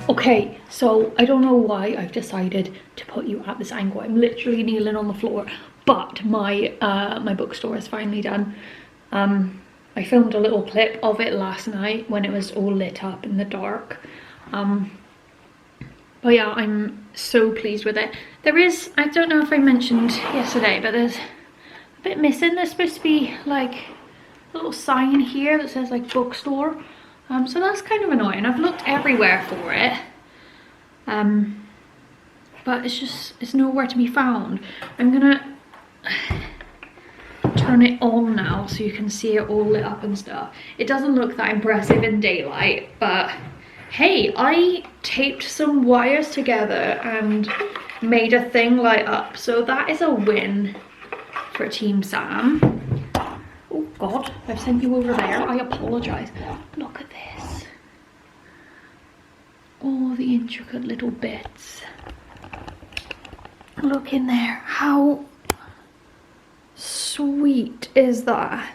Okay, so I don't know why I've decided to put you at this angle. I'm literally kneeling on the floor, but my my bookstore is finally done. I filmed a little clip of it last night when it was all lit up in the dark. But yeah, I'm so pleased with it. There is, I don't know if I mentioned yesterday, but there's a bit missing. There's supposed to be like a little sign here that says like bookstore. So that's kind of annoying. I've looked everywhere for it. But it's nowhere to be found. I'm gonna turn it on now so you can see it all lit up and stuff. It doesn't look that impressive in daylight, but hey, I taped some wires together and made a thing light up, so that is a win for Team Sam. Oh god, I've sent you over there. I apologise. Look at this. All the intricate little bits. Look in there. How sweet is that?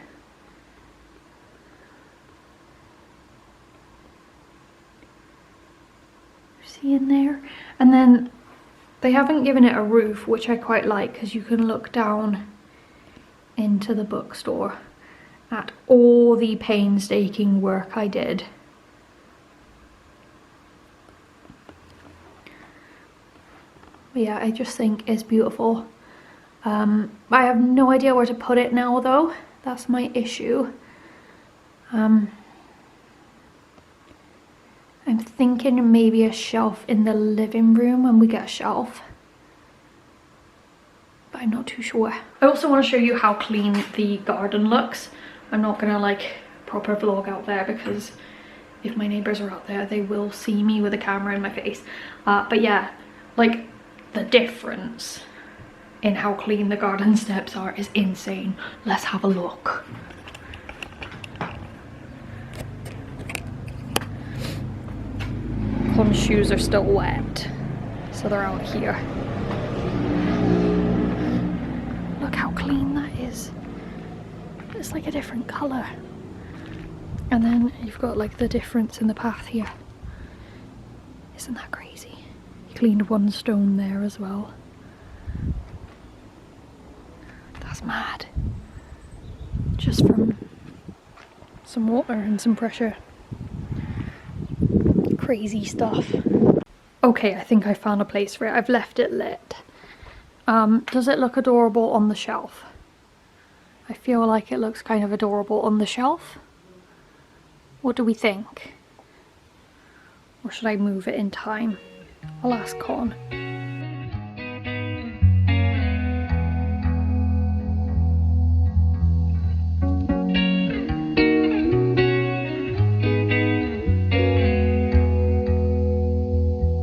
See in there? And then they haven't given it a roof, which I quite like, because you can look down into the bookstore at all the painstaking work I did. But yeah, I just think it's beautiful. I have no idea where to put it now though. That's my issue. I'm thinking maybe a shelf in the living room when we get a shelf. But I'm not too sure. I also want to show you how clean the garden looks. I'm not gonna like proper vlog out there because if my neighbours are out there they will see me with a camera in my face. But yeah, like the difference in how clean the garden steps are is insane. Let's have a look. Con's shoes are still wet, so they're out here. Look how clean that is. It's like a different colour. And then you've got like the difference in the path here. Isn't that crazy? He cleaned one stone there as well. That's mad. Just from some water and some pressure. Crazy stuff. Okay, I think I found a place for it. I've left it lit. Does it look adorable on the shelf? I feel like it looks kind of adorable on the shelf. What do we think? Or should I move it in time? I'll ask Con.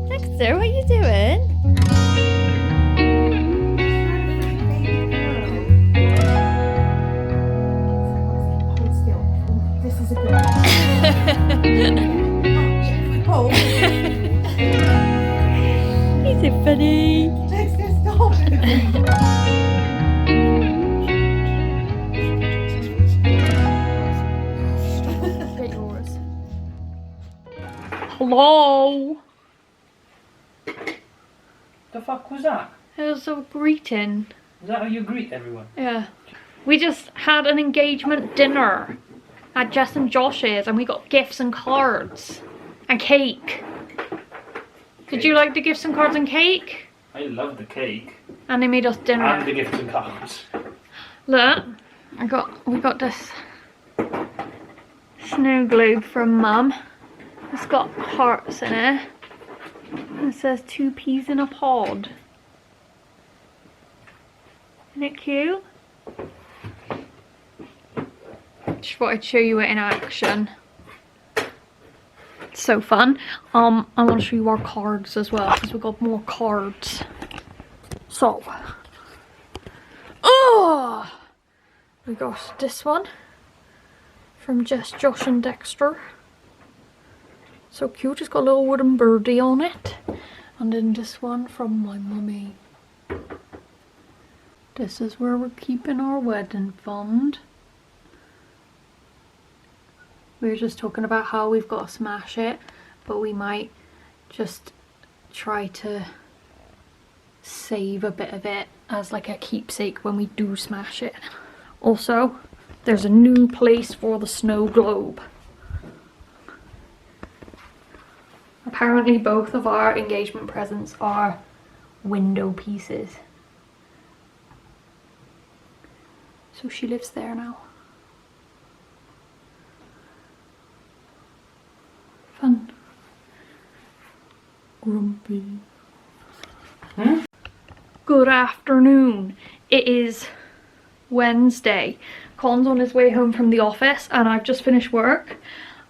Dexter, what are you doing? This is a good one. He's so funny. Dexter, stop. Get yours. Hello. The fuck was that? It was a greeting. Is that how you greet everyone? Yeah. We just had an engagement dinner at Jess and Josh's and we got gifts and cards and cake. Did you like the gifts and cards and cake? I love the cake. And they made us dinner. And the gifts and cards. Look, we got this snow globe from Mum. It's got hearts in it. And it says 2 peas in a pod. Isn't it cute? Just thought I'd show you it in action. It's so fun. I want to show you our cards as well because we've got more cards. So, oh, we got this one from Jess, Josh and Dexter. So cute, it's got a little wooden birdie on it. And then this one from my mummy. This is where we're keeping our wedding fund. We were just talking about how we've got to smash it, but we might just try to save a bit of it as like a keepsake when we do smash it. Also, there's a new place for the snow globe. Apparently both of our engagement presents are window pieces. So she lives there now. Fun. Grumpy. Good afternoon. It is Wednesday. Colin's on his way home from the office and I've just finished work.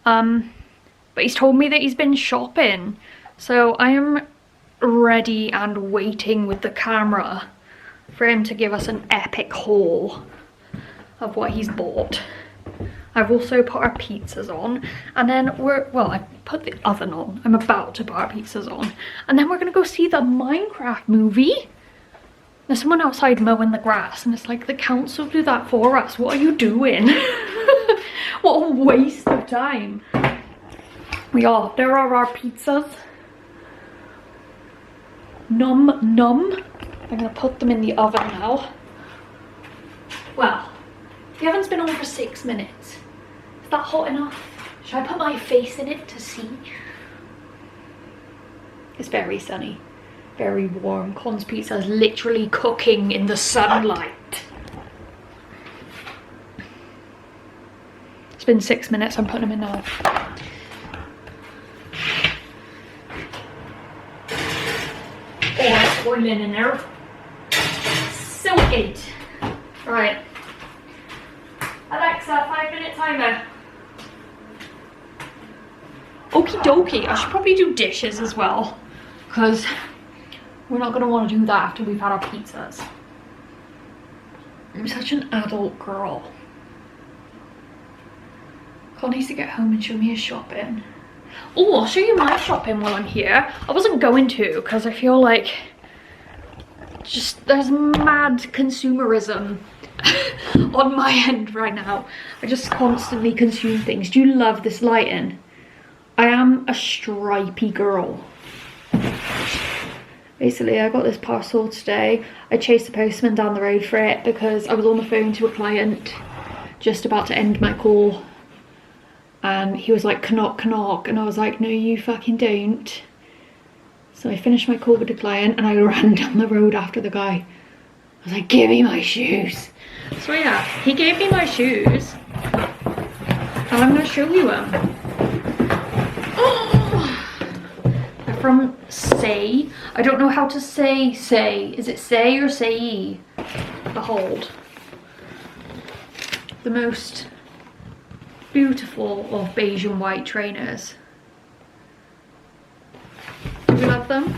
But he's told me that he's been shopping. So I am ready and waiting with the camera for him to give us an epic haul of what he's bought. I've also put our pizzas on and then I put the oven on. I'm about to put our pizzas on. And then we're gonna go see the Minecraft movie. There's someone outside mowing the grass and it's like, the council do that for us. What are you doing? What a waste of time. There are our pizzas. Num num. I'm gonna put them in the oven now. Well, the oven's been on for 6 minutes. Is that hot enough? Should I put my face in it to see? It's very sunny, very warm. Colin's pizza is literally cooking in the sunlight. It's been 6 minutes, I'm putting them in now. Oh, it's boiling in there. So good. Right. Alexa, 5-minute timer. Okie dokie. I should probably do dishes as well, because we're not going to want to do that after we've had our pizzas. I'm such an adult girl. Colin needs to get home and show me his shopping. Oh, I'll show you my shopping while I'm here. I wasn't going to because I feel like just there's mad consumerism on my end right now. I just constantly consume things. Do you love this lighting? I am a stripy girl. Basically, I got this parcel today. I chased the postman down the road for it because I was on the phone to a client just about to end my call. And he was like, knock, knock. And I was like, no, you fucking don't. So I finished my call with the client and I ran down the road after the guy. I was like, give me my shoes. So yeah, he gave me my shoes. And I'm going to show you them. Oh! They're from Say. I don't know how to say Say. Is it Say or Say? Behold. The most beautiful of beige and white trainers. Do you love them?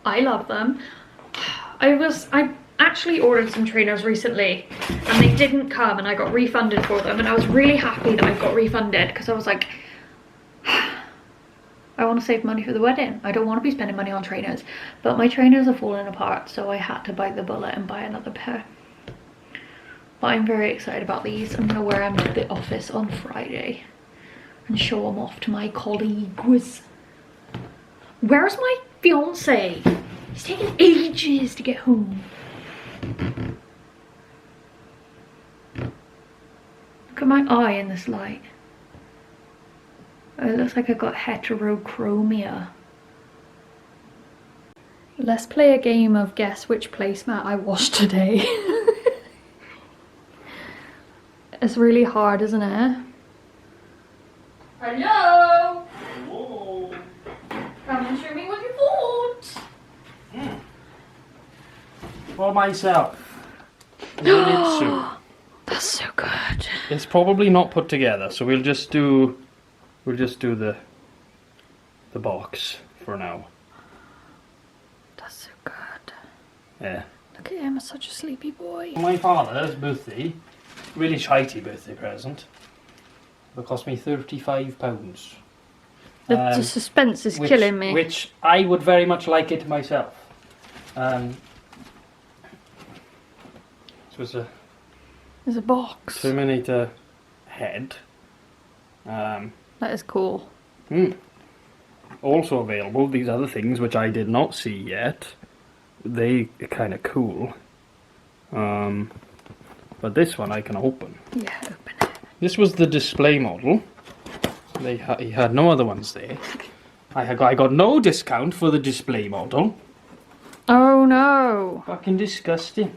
I love them. I actually ordered some trainers recently and they didn't come and I got refunded for them, and I was really happy that I got refunded because I was like, I want to save money for the wedding. I don't want to be spending money on trainers, but my trainers are falling apart, so I had to bite the bullet and buy another pair. But I'm very excited about these. I'm going to wear them to the office on Friday and show them off to my colleagues. Where's my fiance? He's taking ages to get home. Look at my eye in this light. It looks like I got heterochromia. Let's play a game of guess which placemat I washed today. It's really hard, isn't it? Hello? Whoa. Come and show me what you bought. For myself. Zenitsu. That's so good. It's probably not put together, so we'll just do the box for now. That's so good. Yeah. Look at him, such a sleepy boy. For my father's birthday, really shitey birthday present. It cost me £35. The suspense is killing me. Which I would very much like it myself. So it's a There's a box. Terminator head. That is cool. And also available, these other things which I did not see yet. They are kind of cool. But this one I can open. Yeah, open it. This was the display model. He had no other ones there. I got no discount for the display model. Oh no! Fucking disgusting.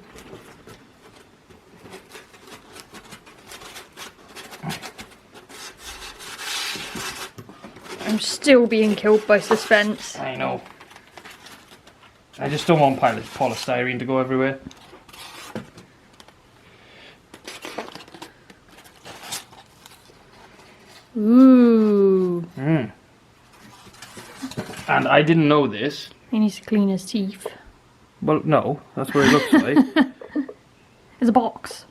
I'm still being killed by suspense. I know. I just don't want polystyrene to go everywhere. Ooh. And I didn't know this. He needs to clean his teeth. Well, no, that's what it looks like. It's a box.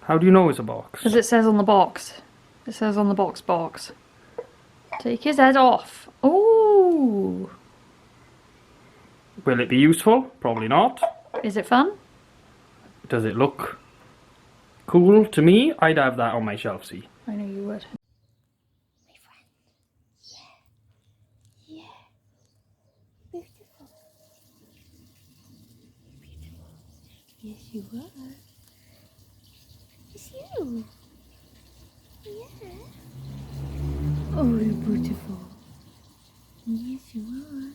How do you know it's a box? Because it says on the box. It says on the box. Take his head off. Ooh. Will it be useful? Probably not. Is it fun? Does it look cool to me? I'd have that on my shelf, see. I know you would. My friend. Yeah. Beautiful. Beautiful. Yes, you are. It's you. Yeah. Oh, you're beautiful. Yes, you are.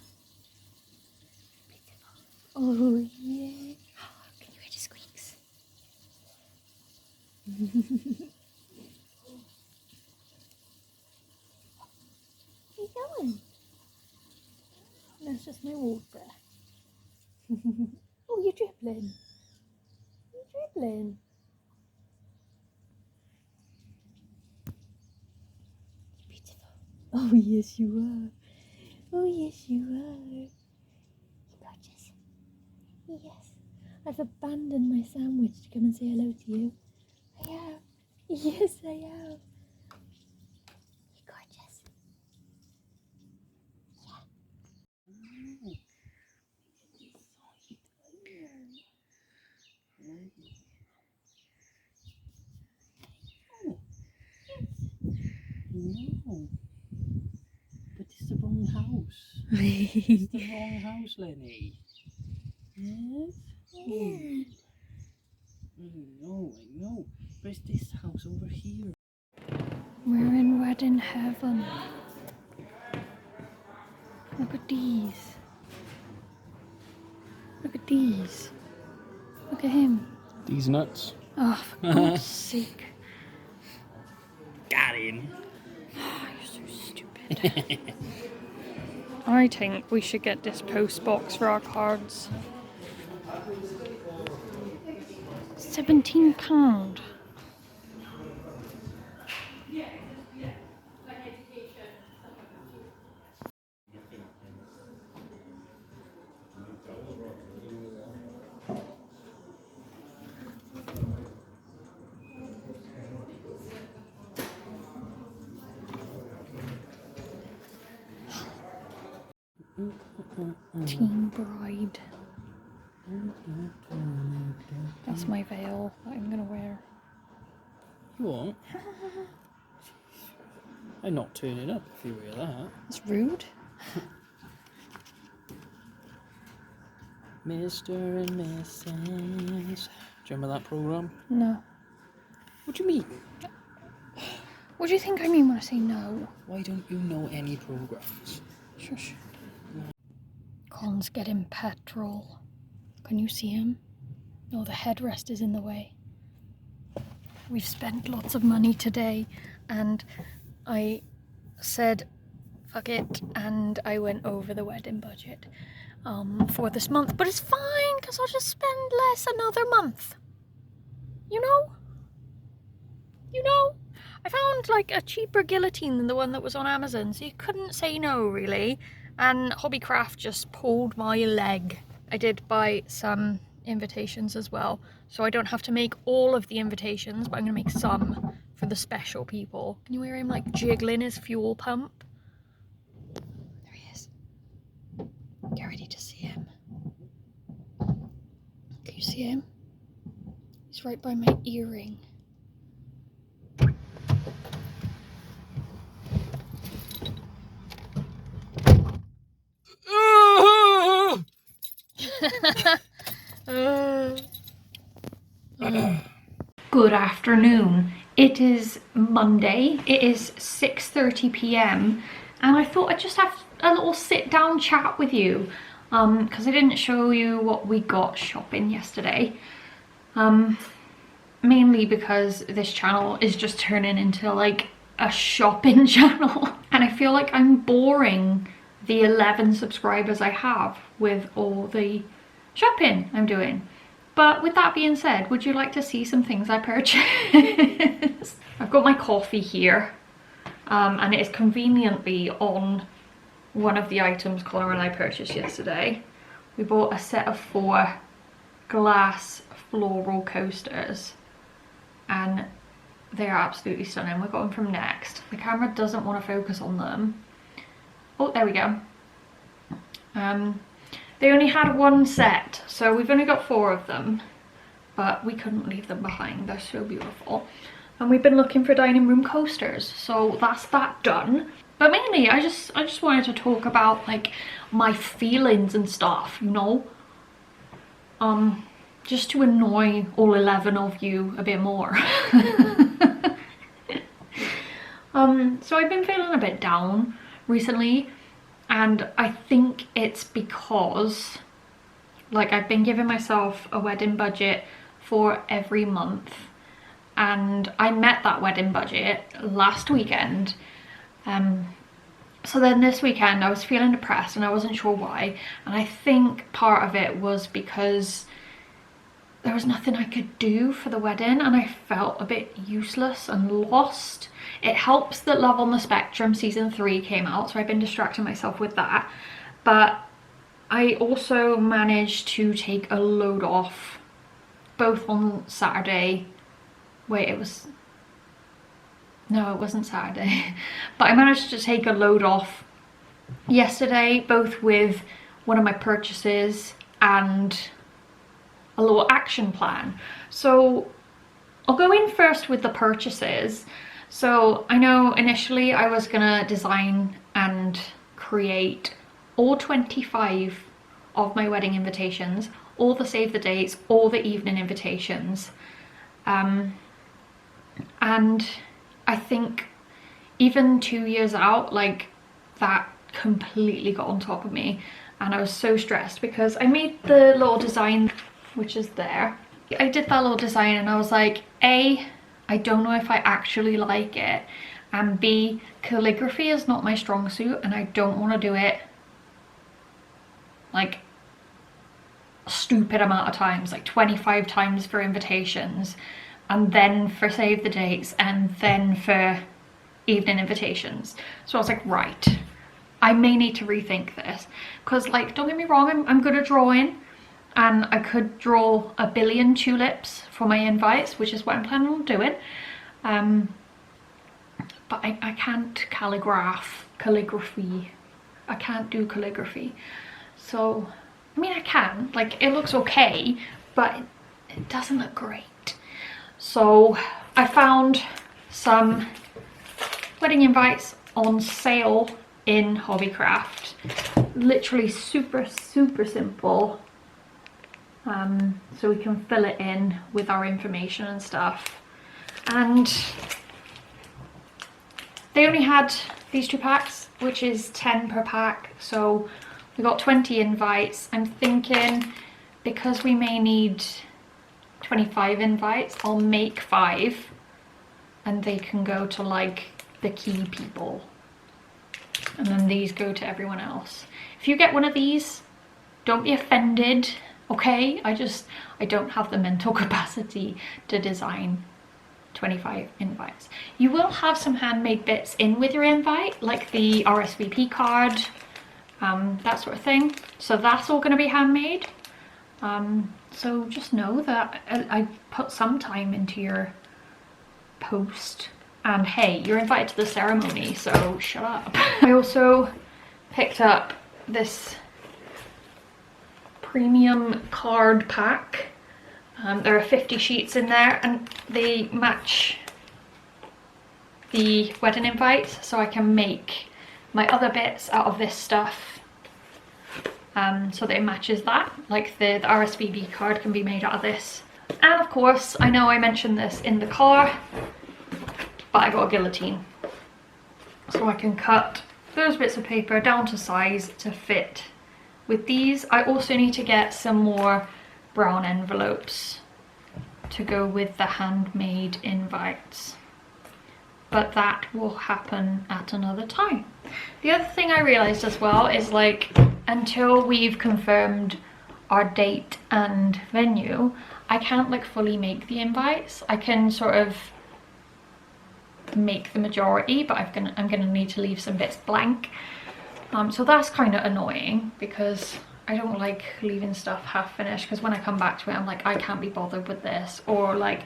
Beautiful. Oh, yeah. Can you hear the squeaks? Where you going? That's just my water. Oh, you're dribbling. You're dribbling. Beautiful. Oh, yes, you are. Oh, yes, you are. You're gorgeous. Yes. I've abandoned my sandwich to come and say hello to you. I have. Yes, I have. You're gorgeous. No. But it's the wrong house. It's the wrong house, Lenny. Yes? Yeah. I know. But it's this house over here. We're in wedding heaven. Look at these. Look at these. Look at him. These nuts. Oh, for God's sake. Got him. Oh, you're so stupid. I think we should get this post box for our cards. £17. Team bride. That's my veil that I'm gonna wear. You won't. I'd not turn it up if you wear that. It's rude. Mr. and Mrs. Do you remember that programme? No. What do you mean? What do you think I mean when I say no? Why don't you know any programmes? Shush. Colin's getting petrol. Can you see him? No, the headrest is in the way. We've spent lots of money today and I said fuck it and I went over the wedding budget for this month, but it's fine because I'll just spend less another month. You know? I found like a cheaper guillotine than the one that was on Amazon, so you couldn't say no really. And Hobbycraft just pulled my leg. I did buy some invitations as well, so I don't have to make all of the invitations, but I'm gonna make some for the special people. Can you hear him like jiggling his fuel pump? There he is. Get ready to see him. Can you see him? He's right by my earring. Good afternoon. It is Monday. It is 6:30 p.m. and I thought I'd just have a little sit down chat with you because I didn't show you what we got shopping yesterday. Mainly because this channel is just turning into like a shopping channel and I feel like I'm boring the 11 subscribers I have with all the shopping I'm doing. But with that being said, would you like to see some things I purchased? I've got my coffee here, and it is conveniently on one of the items Clara and I purchased yesterday. We bought a set of 4 glass floral coasters, and they are absolutely stunning. We got them from Next. The camera doesn't want to focus on them. Oh, there we go. They only had 1 set, so we've only got 4 of them, but we couldn't leave them behind. They're so beautiful. And we've been looking for dining room coasters, so that's that done. But mainly, I just wanted to talk about like my feelings and stuff, you know? Just to annoy all 11 of you a bit more. So I've been feeling a bit down recently. And I think it's because like I've been giving myself a wedding budget for every month, and I met that wedding budget last weekend. So then this weekend I was feeling depressed and I wasn't sure why, and I think part of it was because there was nothing I could do for the wedding and I felt a bit useless and lost. It helps that Love on the Spectrum season 3 came out, so I've been distracting myself with that. But I also managed to take a load off both on Saturday. Wait, it wasn't Saturday. But I managed to take a load off yesterday, both with one of my purchases and a little action plan. So I'll go in first with the purchases. So I know initially I was gonna design and create all 25 of my wedding invitations, all the save the dates, all the evening invitations. And I think even 2 years out, like that completely got on top of me. And I was so stressed because I made the little design, which is there. I did that little design and I was like, A, I don't know if I actually like it, and B, calligraphy is not my strong suit and I don't want to do it like a stupid amount of times, like 25 times for invitations and then for save the dates and then for evening invitations. So I was like, right, I may need to rethink this, because like, don't get me wrong, I'm good at drawing and I could draw a billion tulips for my invites, which is what I'm planning on doing. But I can't calligraphy. I can't do calligraphy. So, I mean I can, like it looks okay, but it doesn't look great. So I found some wedding invites on sale in Hobbycraft. Literally super simple. So we can fill it in with our information and stuff. And they only had these 2 packs, which is 10 per pack. So we got 20 invites. I'm thinking because we may need 25 invites, I'll make 5 and they can go to like the key people. And then these go to everyone else. If you get one of these, don't be offended. Okay, I don't have the mental capacity to design 25 invites. You will have some handmade bits in with your invite, like the RSVP card, that sort of thing. So that's all going to be handmade. So just know that I put some time into your post. And hey, you're invited to the ceremony, so shut up. I also picked up this premium card pack. There are 50 sheets in there and they match the wedding invites, so I can make my other bits out of this stuff so that it matches that. Like the RSVP card can be made out of this. And of course, I know I mentioned this in the car, but I got a guillotine. So I can cut those bits of paper down to size to fit with these. I also need to get some more brown envelopes to go with the handmade invites, but that will happen at another time. The other thing I realized as well is, like, until we've confirmed our date and venue, I can't like fully make the invites. I can sort of make the majority, but I'm gonna need to leave some bits blank. So that's kind of annoying because I don't like leaving stuff half finished, because when I come back to it I'm like, I can't be bothered with this, or like,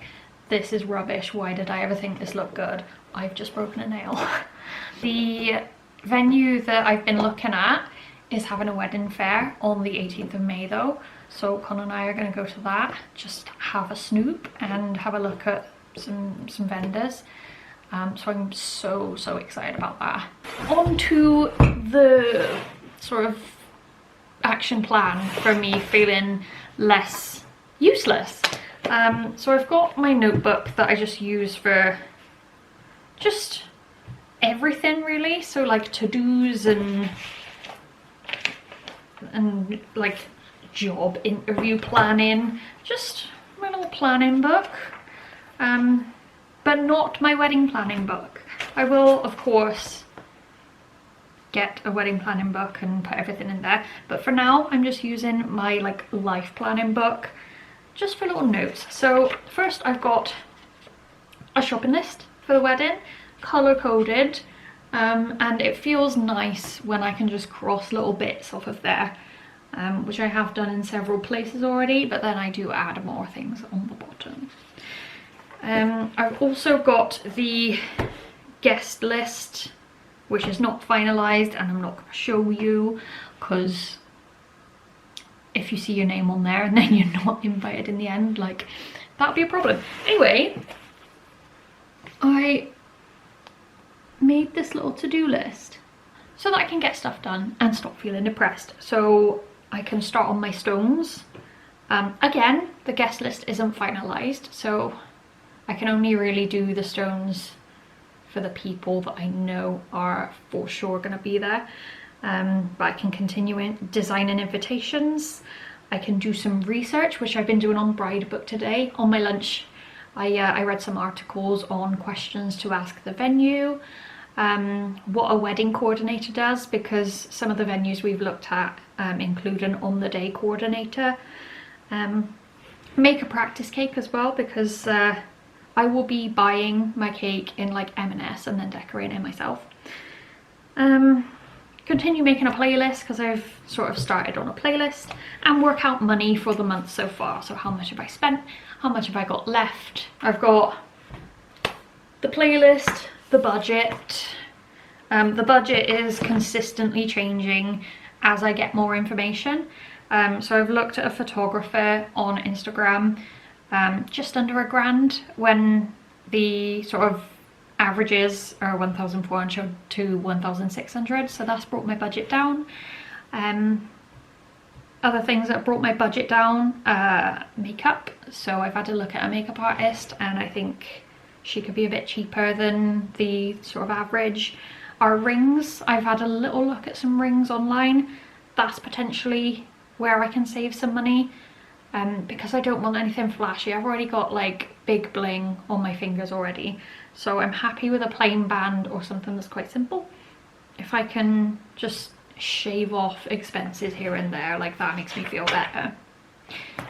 this is rubbish, why did I ever think this looked good? I've just broken a nail. The venue that I've been looking at is having a wedding fair on the 18th of May though, so Con and I are going to go to that, just have a snoop and have a look at some vendors. So I'm so excited about that. On to the sort of action plan for me feeling less useless. So I've got my notebook that I just use for just everything really, so like to-dos and like job interview planning, just my little planning book, but not my wedding planning book. I will of course get a wedding planning book and put everything in there, but for now I'm just using my like life planning book just for little notes. So first I've got a shopping list for the wedding, color coded, and it feels nice when I can just cross little bits off of there, which I have done in several places already, but then I do add more things on the bottom. I've also got the guest list, which is not finalised, and I'm not going to show you because if you see your name on there and then you're not invited in the end, like, that'd be a problem. Anyway, I made this little to-do list so that I can get stuff done and stop feeling depressed. So I can start on my stones. Again, the guest list isn't finalised, so I can only really do the stones for the people that I know are for sure going to be there. But I can continue designing invitations. I can do some research, which I've been doing on Bride Book today. On my lunch, I read some articles on questions to ask the venue, what a wedding coordinator does, because some of the venues we've looked at include an on-the-day coordinator. Make a practice cake as well, because I will be buying my cake in like M&S and then decorating it myself. Continue making a playlist, because I've sort of started on a playlist, and work out money for the month so far. So how much have I spent? How much have I got left? I've got the playlist, the budget. The budget is consistently changing as I get more information. So I've looked at a photographer on Instagram, just under £1,000, when the sort of averages are 1,400 to 1,600, so that's brought my budget down. Other things that brought my budget down, makeup. So I've had a look at a makeup artist, and I think she could be a bit cheaper than the sort of average. Our rings, I've had a little look at some rings online. That's potentially where I can save some money, because I don't want anything flashy. I've already got like big bling on my fingers already, so I'm happy with a plain band or something that's quite simple. If I can just shave off expenses here and there, like, that makes me feel better.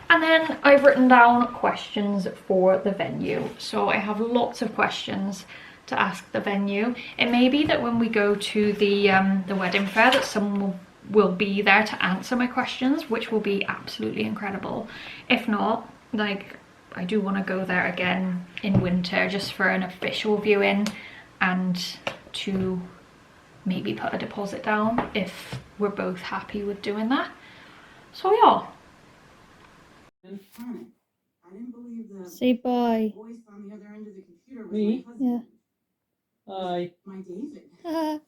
And then I've written down questions for the venue. So I have lots of questions to ask the venue. It may be that when we go to the wedding fair that someone will be there to answer my questions, which will be absolutely incredible. If not, like, I do want to go there again in winter just for an official viewing, and to maybe put a deposit down if we're both happy with doing that. So yeah. Say bye. Me? Yeah. Hi. Haha.